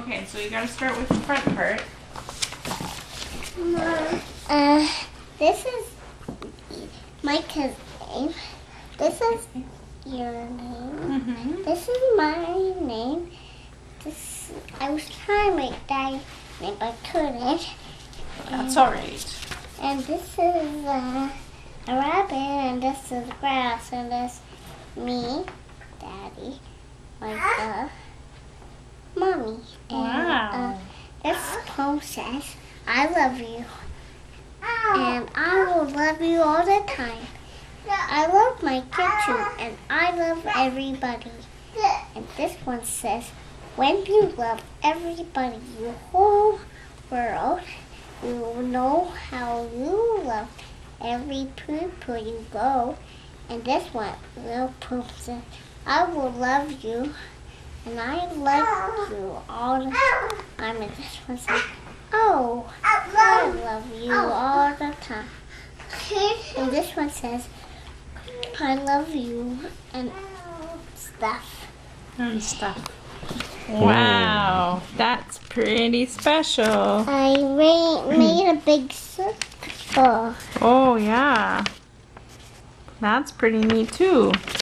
Okay, so you gotta start with the front part. This is Micah's name. This is your name. This is my name. I was trying to make Daddy's name, but I couldn't. That's alright. And this is a rabbit, and this is grass, and this me, Daddy, Micah, Mommy. Wow. And this poem says, I love you, and I will love you all the time. I love my kid too, and I love everybody. And this one says, when you love everybody, your whole world, you will know how you love every poo-poo you go. And this one, little poop says, I will love you, and I love you all the time. And this one says, oh, I love you all the time. And this one says, I love you, and stuff. And stuff. Wow, that's pretty special. I made a big circle. Oh yeah, that's pretty neat too.